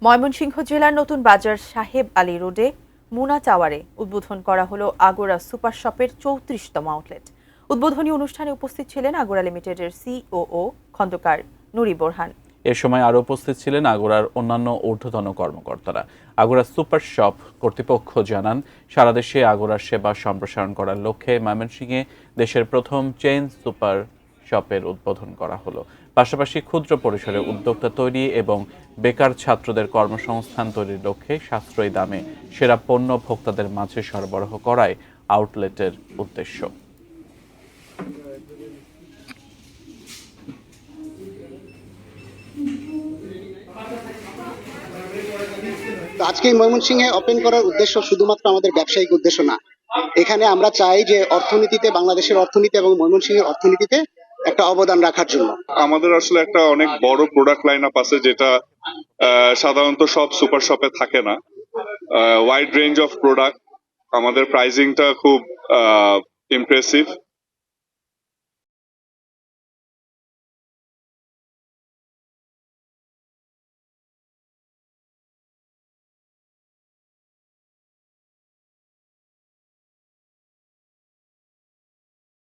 ময়মনসিংহ জেলার নতুন বাজার সাহেব আলী রোডে মুনা টাওয়ারে উদ্বোধন করা হলো আগোরা সুপার শপের ৩৪তম আউটলেট। উদ্বোধনী অনুষ্ঠানে উপস্থিত ছিলেন আগোরা লিমিটেডের সিওও খন্দকার নুরি বোরহান। এ সময় আরও উপস্থিত ছিলেন আগোরার অন্যান্য ঊর্ধ্বতন কর্মকর্তারা। আগোরা সুপার শপ কর্তৃপক্ষ জানান, সারা দেশে আগোরার সেবা সম্প্রসারণ করার লক্ষ্যে ময়মনসিংহে দেশের প্রথম চেইন সুপার শপের উদ্বোধন করা হলো। পাশাপাশি ক্ষুদ্র পরিসরে উদ্যোক্তা তৈরি এবং বেকার ছাত্রদের কর্মসংস্থান তৈরির লক্ষ্যে সাশ্রয়ী দামে সেরা পণ্য ভোক্তাদের মাঝে সরবরাহ করাই আউটলেটের উদ্দেশ্য। আজকে ময়মনসিংহে ওপেন করার উদ্দেশ্য শুধুমাত্র আমাদের ব্যবসায়িক উদ্দেশ্য না। এখানে আমরা চাই যে অর্থনীতিতে, বাংলাদেশের অর্থনীতি এবং ময়মনসিংহের অর্থনীতিতে একটা অবদান রাখার জন্য। আমাদের আসলে একটা অনেক বড় প্রোডাক্ট লাইন আপ আছে, যেটা সাধারণত সব সুপার শপে থাকে না। ওয়াইড রেঞ্জ অফ প্রোডাক্ট, আমাদের প্রাইসিংটা খুব ইমপ্রেসিভ।